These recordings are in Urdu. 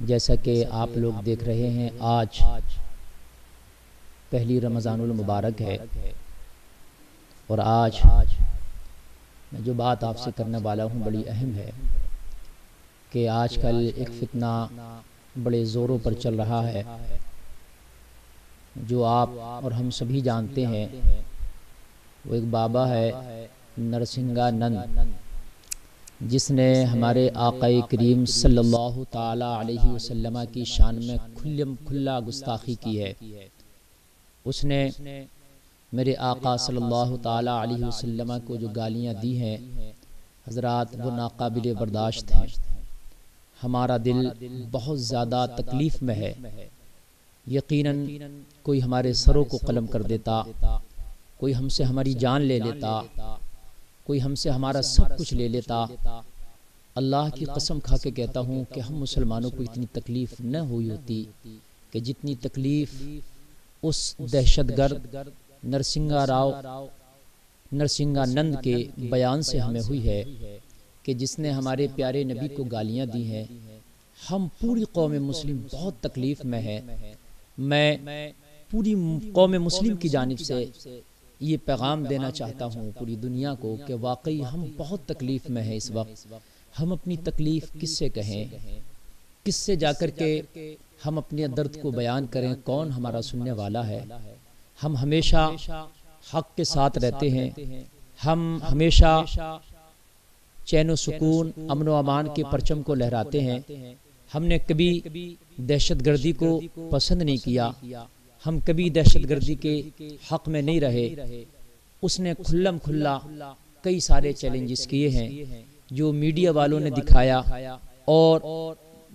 جیسا کہ آپ لوگ دیکھ رہے ہیں آج پہلی رمضان المبارک ہے، اور آج میں جو بات آپ سے کرنے والا ہوں بڑی اہم ہے کہ آج کل ایک فتنہ بڑے زوروں پر چل رہا ہے جو آپ اور ہم سبھی جانتے ہیں۔ وہ ایک بابا ہے نرسنگا نند، جس نے ہمارے آقا کریم صلی اللہ تعالی علیہ وسلم کی شان میں کھلا گستاخی کی ہے۔ اس نے میرے آقا صلی اللہ تعالی علیہ وسلم کو جو گالیاں دی ہیں حضرات، وہ ناقابل برداشت ہیں۔ ہمارا دل بہت زیادہ تکلیف میں ہے۔ یقیناً کوئی ہمارے سروں کو قلم کر دیتا، کوئی ہم سے ہماری جان لے لیتا، کوئی ہم سے ہمارا سب کچھ لے لیتا۔ اللہ کی قسم کھا کے کہتا ہوں کہ ہم مسلمانوں کو اتنی تکلیف نہ ہوئی ہوتی کہ جتنی تکلیف اس دہشت گرد نرسنگا نند کے بیان سے ہمیں ہوئی ہے کہ جس نے ہمارے پیارے نبی کو گالیاں دی ہیں۔ ہم پوری قوم مسلم بہت تکلیف میں ہے۔ میں پوری قوم مسلم کی جانب سے یہ پیغام دینا چاہتا ہوں پوری دنیا کو کہ واقعی ہم بہت تکلیف میں ہیں اس وقت۔ ہم اپنی تکلیف کس سے کہیں، کس سے جا کر کے ہم اپنے درد کو بیان کریں؟ کون ہمارا سننے والا ہے؟ ہم ہمیشہ حق کے ساتھ رہتے ہیں، ہم ہمیشہ چین و سکون، امن و امان کے پرچم کو لہراتے ہیں۔ ہم نے کبھی دہشت گردی کو پسند نہیں کیا، ہم کبھی دہشت گردی کے حق میں نہیں رہے۔ اس نے کھلم کھلا کئی سارے چیلنجز کیے ہیں جو میڈیا والوں نے دکھایا اور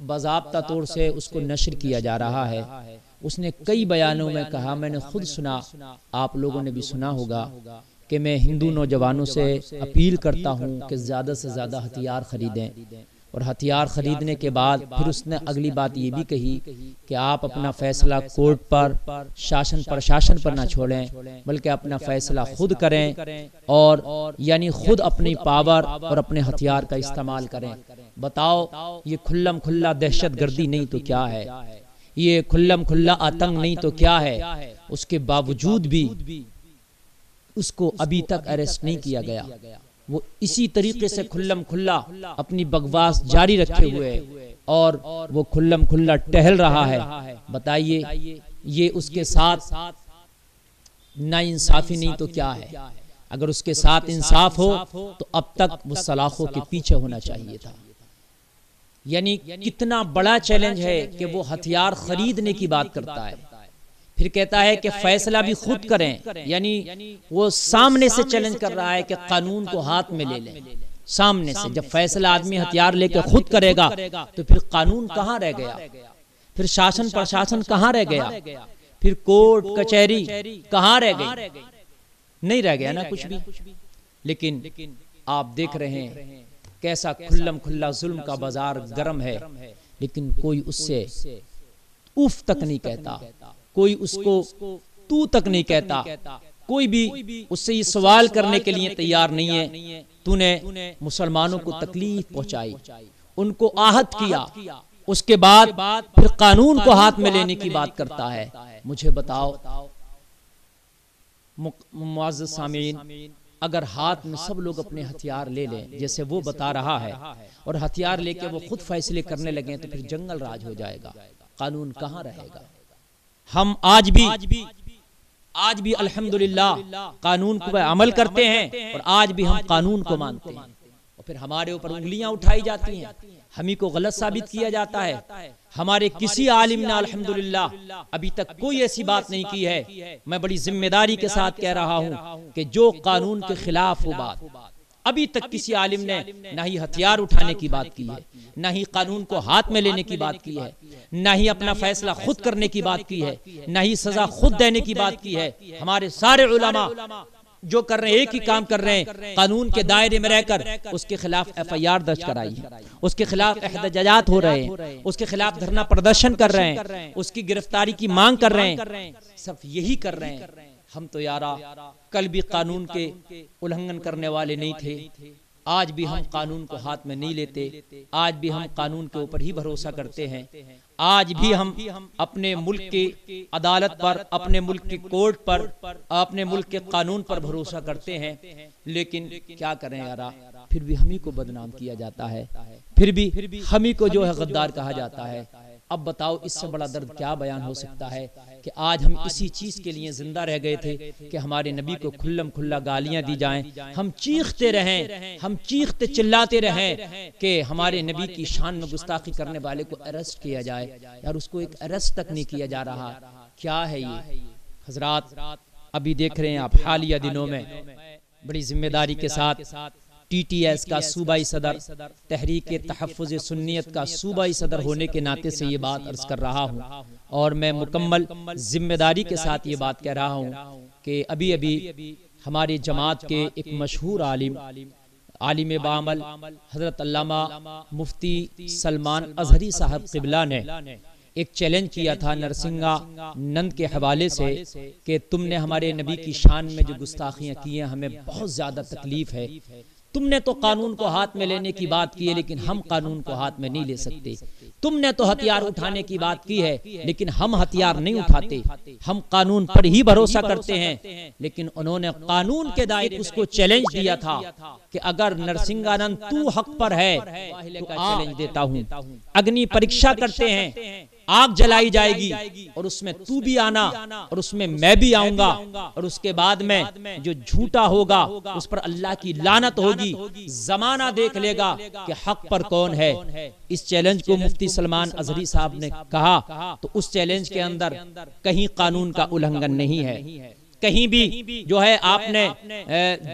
باضابطہ طور سے اس کو نشر کیا جا رہا ہے۔ اس نے کئی بیانوں میں کہا، میں نے خود سنا، آپ لوگوں نے بھی سنا ہوگا کہ میں ہندو نوجوانوں سے اپیل کرتا ہوں کہ زیادہ سے زیادہ ہتھیار خریدیں، اور ہتھیار خریدنے کے بعد پھر اس نے اگلی بات یہ بھی کہی کہ آپ اپنا فیصلہ کورٹ پر، شاشن پرشاشن پر نہ چھوڑیں، بلکہ اپنا فیصلہ خود کریں، اور یعنی خود اپنی پاور اور اپنے ہتھیار کا استعمال کریں۔ بتاؤ، یہ کھلم کھلا دہشت گردی نہیں تو کیا ہے؟ یہ کھلم کھلا آتنک نہیں تو کیا ہے؟ اس کے باوجود بھی اس کو ابھی تک اریسٹ نہیں کیا گیا۔ وہ اسی طریقے سے کھلم کھلا اپنی بکواس جاری رکھے ہوئے اور وہ کھلم کھلا ٹہل رہا ہے۔ بتائیے، یہ اس کے ساتھ نا انصافی نہیں تو کیا ہے؟ اگر اس کے ساتھ انصاف ہو تو اب تک وہ سلاخوں کے پیچھے ہونا چاہیے تھا۔ یعنی کتنا بڑا چیلنج ہے کہ وہ ہتھیار خریدنے کی بات کرتا ہے، پھر کہتا ہے کہ فیصلہ بھی خود کریں۔ یعنی وہ سامنے سے چیلنج کر رہا ہے کہ قانون کو ہاتھ میں لے لیں۔ سامنے سے جب فیصلہ آدمی ہتھیار لے کے خود کرے گا تو پھر قانون کہاں رہ گیا؟ پھر شاشن پرشاشن کہاں رہ گیا؟ پھر کورٹ کچہری کہاں رہ گئی؟ نہیں رہ گیا نا کچھ بھی۔ لیکن آپ دیکھ رہے ہیں کیسا کھلم کھلا ظلم کا بازار گرم ہے، لیکن کوئی اس سے اوف تک نہیں کہتا، کوئی اس کو تو تک نہیں کہتا، کوئی بھی اس سے یہ سوال کرنے کے لیے تیار نہیں ہے تو نے مسلمانوں کو تکلیف پہنچائی، ان کو آہت کیا، اس کے بعد پھر قانون کو ہاتھ میں لینے کی بات کرتا ہے۔ مجھے بتاؤ معزز سامعین، اگر ہاتھ میں سب لوگ اپنے ہتھیار لے لیں جیسے وہ بتا رہا ہے اور ہتھیار لے کے وہ خود فیصلے کرنے لگیں تو پھر جنگل راج ہو جائے گا، قانون کہاں رہے گا؟ ہم آج بھی الحمدللہ قانون کو عمل کرتے ہیں، اور آج بھی ہم قانون کو مانتے ہیں، اور پھر ہمارے اوپر انگلیاں اٹھائی جاتی ہیں، ہمیں کو غلط ثابت کیا جاتا ہے۔ ہمارے کسی عالم نے الحمدللہ ابھی تک کوئی ایسی بات نہیں کی ہے۔ میں بڑی ذمہ داری کے ساتھ کہہ رہا ہوں کہ جو قانون کے خلاف ہو بات، ابھی تک کسی عالم نے نہ ہی ہتھیار اٹھانے کی بات کی ہے، نہ ہی قانون کو ہاتھ میں لینے کی بات کی ہے، نہ ہی اپنا فیصلہ خود کرنے کی بات کی ہے، نہ ہی سزا خود دینے کی بات کی ہے۔ ہمارے سارے علماء جو کر رہے ہیں ایک ہی کام کر رہے ہیں، قانون کے دائرے میں رہ کر اس کے خلاف FIR درج کرائی ہے، اس کے خلاف احتجاجات ہو رہے ہیں، اس کے خلاف دھرنا پردرشن کر رہے ہیں، اس کی گرفتاری کی مانگ کر رہے ہیں، صرف یہی کر رہے ہیں۔ ہم تو یارا کل بھی قانون کے الہنگن کرنے والے نہیں تھے، آج بھی ہم قانون کو ہاتھ میں نہیں لیتے، آج بھی ہم قانون کے اوپر ہی بھروسہ کرتے ہیں، آج بھی ہم اپنے ملک کی عدالت پر، اپنے ملک کی کورٹ پر، اپنے ملک کے قانون پر بھروسہ کرتے ہیں، لیکن کیا کریں یارا، پھر بھی ہم ہی کو بدنام کیا جاتا ہے، پھر بھی ہم ہی کو جو ہے غدار کہا جاتا ہے۔ اب بتاؤ اس سے بڑا درد کیا بیان ہو سکتا ہے کہ آج ہم اسی چیز کے لیے زندہ رہ گئے تھے کہ ہمارے نبی کو کھلم کھلا گالیاں دی جائیں، ہم چیختے رہیں، ہم چیختے چلاتے رہیں کہ ہمارے نبی کی شان میں گستاخی کرنے والے کو اریسٹ کیا جائے، یار اس کو ایک اریسٹ تک نہیں کیا جا رہا، کیا ہے یہ؟ حضرات ابھی دیکھ رہے ہیں آپ حالیہ دنوں میں بڑی ذمہ داری کے ساتھ ٹی ٹی ایس کا صوبائی صدر، تحریک تحفظ سنیت کا صوبائی صدر ہونے کے ناطے سے یہ بات عرض کر رہا ہوں، اور میں مکمل ذمہ داری کے ساتھ یہ بات کہہ رہا ہوں کہ ابھی ہماری جماعت کے ایک مشہور عالم بعمل حضرت علامہ مفتی سلمان اظہری صاحب قبلہ نے ایک چیلنج کیا تھا نرسنگا نند کے حوالے سے کہ تم نے ہمارے نبی کی شان میں جو گستاخیاں کی ہیں ہمیں بہت زیادہ تکلیف ہے، تم نے تو قانون کو ہاتھ میں لینے کی بات کی ہے لیکن ہم قانون کو ہاتھ میں نہیں لے سکتے، تم نے تو ہتھیار اٹھانے کی بات کی ہے لیکن ہم ہتھیار نہیں اٹھاتے، ہم قانون پر ہی بھروسہ کرتے ہیں۔ لیکن انہوں نے قانون کے دائرے اس کو چیلنج دیا تھا کہ اگر نرسنگانند تو حق پر ہے تو چیلنج دیتا ہوں، اگنی پریکشا کرتے ہیں، آگ جلائی جائے گی اور اس میں تو بھی آنا اور اس میں میں بھی آؤں گا، اور اس کے بعد میں جو جھوٹا ہوگا اس پر اللہ کی لعنت ہوگی، زمانہ دیکھ لے گا کہ حق پر کون ہے۔ اس چیلنج کو مفتی سلمان اظہری صاحب نے کہا تو اس چیلنج کے اندر کہیں قانون کا النگھن نہیں ہے، کہیں بھی جو ہے آپ نے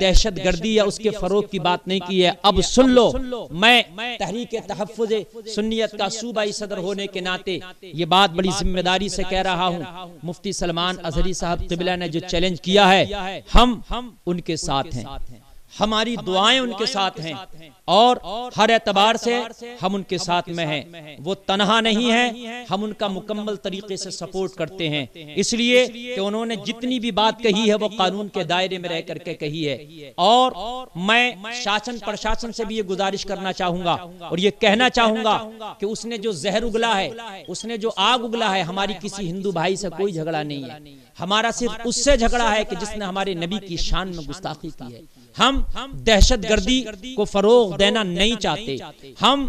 دہشت گردی یا اس کے فروغ کی بات نہیں کی ہے۔ اب سن لو، میں تحریک تحفظ سنیت کا صوبائی صدر ہونے کے ناطے یہ بات بڑی ذمہ داری سے کہہ رہا ہوں، مفتی سلمان اظہری صاحب قبلہ نے جو چیلنج کیا ہے ہم ان کے ساتھ ہیں، ہماری دعائیں ان کے ساتھ ہیں، اور ہر اعتبار سے ہم ان کے ساتھ میں ہیں، وہ تنہا نہیں ہیں، ہم ان کا مکمل طریقے سے سپورٹ کرتے ہیں، اس لیے کہ انہوں نے جتنی بھی بات کہی ہے وہ قانون کے دائرے میں رہ کر کے کہی ہے۔ اور میں شاسن پرشاسن سے بھی یہ گزارش کرنا چاہوں گا اور یہ کہنا چاہوں گا کہ اس نے جو زہر اگلا ہے، اس نے جو آگ اگلا ہے، ہماری کسی ہندو بھائی سے کوئی جھگڑا نہیں ہے، ہمارا صرف اس سے جھگڑا ہے کہ جس نے ہمارے نبی کی شان میں گستاخی کی ہے۔ ہم دہشت گردی کو فروغ دینا نہیں چاہتے، ہم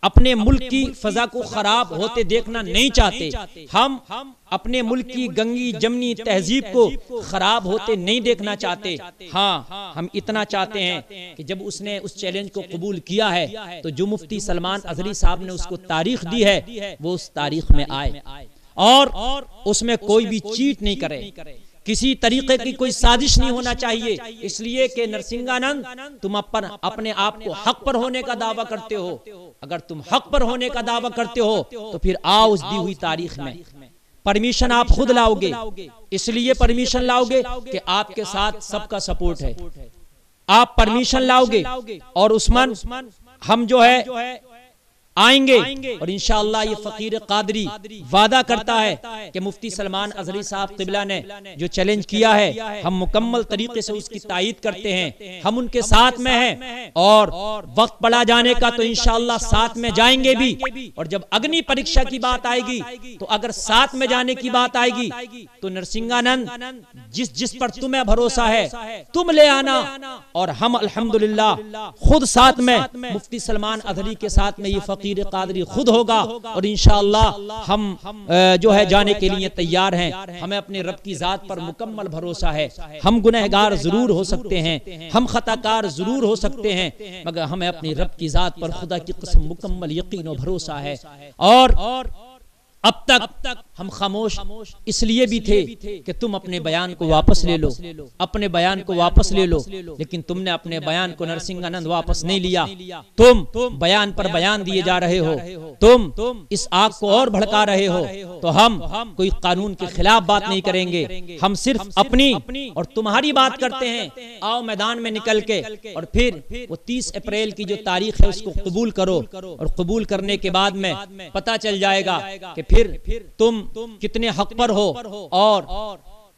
اپنے ملک کی فضا کو خراب ہوتے دیکھنا نہیں چاہتے، ہم اپنے ملک کی گنگی جمنی تہذیب کو خراب ہوتے نہیں دیکھنا چاہتے۔ ہاں ہم اتنا چاہتے ہیں کہ جب اس نے اس چیلنج کو قبول کیا ہے تو جو مفتی سلمان اظہری صاحب نے اس کو تاریخ دی ہے وہ اس تاریخ میں آئے اور اس میں کوئی بھی چیٹ نہیں کرے، کسی طریقے کی کوئی سازش نہیں ہونا چاہیے، اس لیے کہ نرسنگانند تم اپنے آپ کو حق پر ہونے کا دعویٰ کرتے ہو، اگر تم حق پر ہونے کا دعویٰ کرتے ہو تو پھر آؤ اس دی ہوئی تاریخ میں پرمیشن آپ خود لاؤ گے، اس لیے پرمیشن لاؤ گے کہ آپ کے ساتھ سب کا سپورٹ ہے، آپ پرمیشن لاؤ گے اور عثمان ہم جو ہے آئیں گے، اور انشاءاللہ یہ فقیر قادری وعدہ کرتا ہے کہ مفتی سلمان اظہری صاحب قبلہ نے جو چیلنج کیا ہے ہم مکمل طریقے سے اس کی تائید کرتے ہیں، ہم ان کے ساتھ میں ہیں، اور وقت پڑا جانے کا تو انشاءاللہ ساتھ میں جائیں گے بھی، اور جب اگنی پریکشا کی بات آئے گی تو اگر ساتھ میں جانے کی بات آئے گی تو نرسنگانند جس پر تمہیں بھروسہ ہے تم لے آنا، اور ہم الحمدللہ خود ساتھ میں مفتی سلمان اظہری کے ساتھ میں یہ فقیر قادری خود ہوگا، اور انشاءاللہ ہم جو ہے جانے کے لیے تیار ہیں، ہمیں اپنے رب کی ذات پر مکمل بھروسہ ہے، ہم گنہگار ضرور ہو سکتے ہیں، ہم خطاکار ضرور ہو سکتے ہیں، مگر ہمیں اپنی رب کی ذات پر خدا کی قسم مکمل یقین و بھروسہ ہے۔ اور اب تک ہم خاموش اس لیے بھی تھے کہ تم اپنے بیان کو واپس لے لو، اپنے بیان کو واپس لے لو، لیکن تم نے اپنے بیان کو نرسنگانند واپس نہیں لیا، تم بیان پر بیان دیے جا رہے ہو، تم اس آگ کو اور بھڑکا رہے ہو، تو ہم کوئی قانون کے خلاف بات نہیں کریں گے، ہم صرف اپنی اور تمہاری بات کرتے ہیں۔ آؤ میدان میں نکل کے، اور پھر وہ 30 اپریل کی جو تاریخ ہے اس کو قبول کرو، اور قبول کرنے کے بعد میں پتہ چل جائے گا کہ پھر تم کتنے حق پر ہو، اور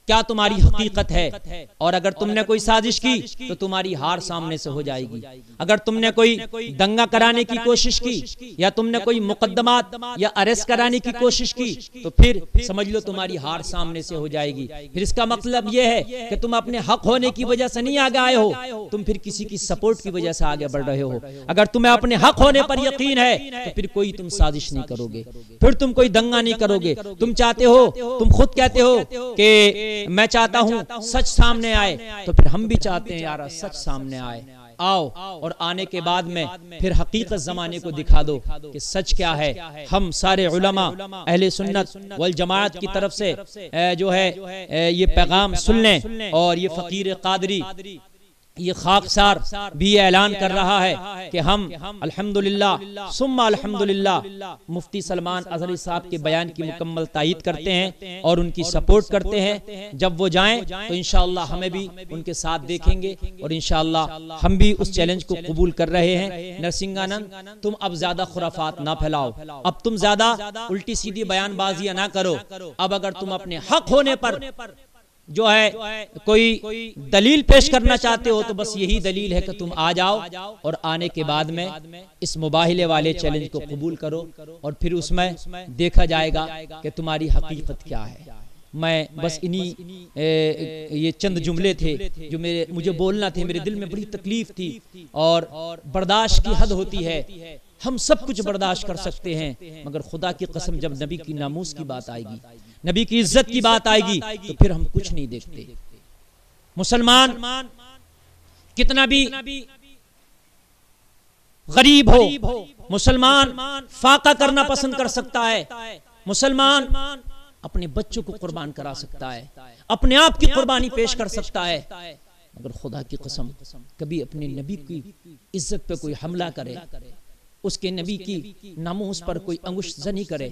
کیا تمہاری حقیقت ہے، اور اگر تم نے کوئی سازش کی تو تمہاری ہار سامنے سے ہو جائے گی۔ اگر تم نے کوئی دنگا کرانے کی کوشش کی یا تم نے کوئی مقدمات یا اریسٹ کرانے کی کوشش کی تو پھر سمجھ لو تمہاری ہار سامنے سے ہو جائے گی۔ پھر اس کا مطلب یہ ہے کہ تم اپنے حق ہونے کی وجہ سے نہیں آگے آئے ہو، تم پھر کسی کی سپورٹ کی وجہ سے آگے بڑھ رہے ہو۔ اگر تمہیں اپنے حق ہونے پر یقین ہے تو پھر کوئی تم سازش نہیں کرو گے، پھر تم کوئی دنگا نہیں کرو گے۔ تم چاہتے ہو، تم خود کہتے ہو کہ میں چاہتا ہوں سچ سامنے آئے، تو پھر ہم بھی چاہتے ہیں یارا سچ سامنے آئے۔ آؤ، اور آنے کے بعد میں پھر حقیقت زمانے کو دکھا دو کہ سچ کیا ہے۔ ہم سارے علماء اہل سنت والجماعت کی طرف سے جو ہے یہ پیغام سن لیں، اور یہ فقیر قادری یہ خاکسار بھی اعلان کر رہا ہے کہ ہم الحمدللہ ثم الحمدللہ مفتی سلمان اظہری صاحب کے بیان کی مکمل تائید کرتے ہیں اور ان کی سپورٹ کرتے ہیں۔ جب وہ جائیں تو انشاءاللہ ہمیں بھی ان کے ساتھ دیکھیں گے، اور انشاءاللہ ہم بھی اس چیلنج کو قبول کر رہے ہیں۔ نرسنگانند، تم اب زیادہ خرافات نہ پھیلاؤ، اب تم زیادہ الٹی سیدھی بیان بازیاں نہ کرو۔ اب اگر تم اپنے حق ہونے پر جو ہے کوئی دلیل پیش کرنا چاہتے ہو تو بس یہی دلیل ہے کہ تم آ جاؤ، اور آنے کے بعد میں اس مباہلے والے چیلنج کو قبول کرو، اور پھر اس میں دیکھا جائے گا کہ تمہاری حقیقت کیا ہے۔ میں بس یہ چند جملے تھے جو مجھے بولنا تھے، میرے دل میں بڑی تکلیف تھی، اور برداشت کی حد ہوتی ہے۔ ہم سب کچھ برداشت کر سکتے ہیں، مگر خدا کی قسم جب نبی کی ناموس کی بات آئے گی، نبی کی عزت کی بات آئے گی تو پھر ہم کچھ نہیں دیکھتے۔ مسلمان کتنا بھی غریب ہو، مسلمان فاقہ کرنا پسند کر سکتا ہے، مسلمان اپنے بچوں کو قربان کرا سکتا ہے، اپنے آپ کی قربانی پیش کر سکتا ہے، مگر خدا کی قسم کبھی اپنے نبی کی عزت پہ کوئی حملہ کرے، اس کے نبی کی ناموس پر کوئی انگشت زنی کرے،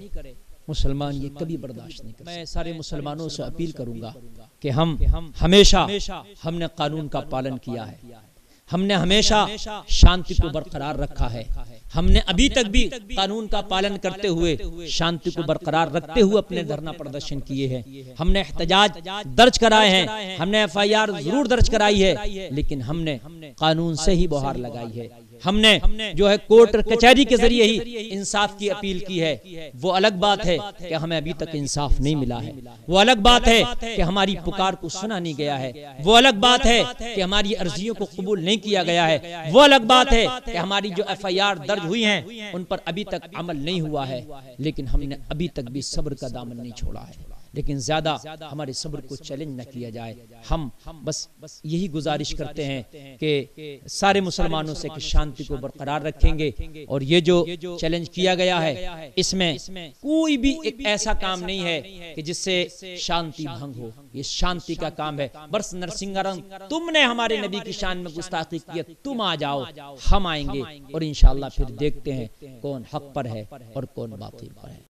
مسلمان یہ کبھی برداشت نہیں کرے۔ میں سارے مسلمانوں سے اپیل کروں گا کہ ہم ہمیشہ ہم نے قانون کا پالن کیا ہے، ہم نے ہمیشہ شانتی کو برقرار رکھا ہے، ہم نے ابھی تک بھی قانون کا پالن کرتے ہوئے شانتی کو برقرار رکھتے ہوئے اپنے دھرنا پردرشن کیے ہیں، ہم نے احتجاج درج کرائے ہیں، ہم نے FIR ضرور درج کرائی ہے، لیکن ہم نے قانون سے ہی بہار لگائی ہے، ہم نے جو ہے کورٹ اور کچہری کے ذریعے ہی انصاف کی اپیل کی ہے۔ وہ الگ بات ہے کہ ہمیں ابھی تک انصاف نہیں ملا ہے، وہ الگ بات ہے کہ ہماری پکار کو سنا نہیں گیا ہے، وہ الگ بات ہے کہ ہماری عرضیوں کو قبول نہیں کیا گیا ہے، وہ الگ بات ہے کہ ہماری جو FIR درج ہوئی ہیں ان پر ابھی تک عمل نہیں ہوا ہے، لیکن ہم نے ابھی تک بھی صبر کا دامن نہیں چھوڑا ہے۔ لیکن زیادہ ہمارے صبر کو چیلنج نہ کیا جائے۔ ہم بس یہی گزارش کرتے ہیں کہ سارے مسلمانوں سے کہ شانتی کو برقرار رکھیں گے، اور یہ جو چیلنج کیا گیا ہے اس میں کوئی بھی ایک ایسا کام نہیں ہے کہ جس سے شانتی بھنگ ہو، یہ شانتی کا کام ہے۔ برس نرسنگانند تم نے ہمارے نبی کی شان میں گستاخی کی، تم آ جاؤ، ہم آئیں گے، اور انشاءاللہ پھر دیکھتے ہیں کون حق پر ہے اور کون باطل پر ہے۔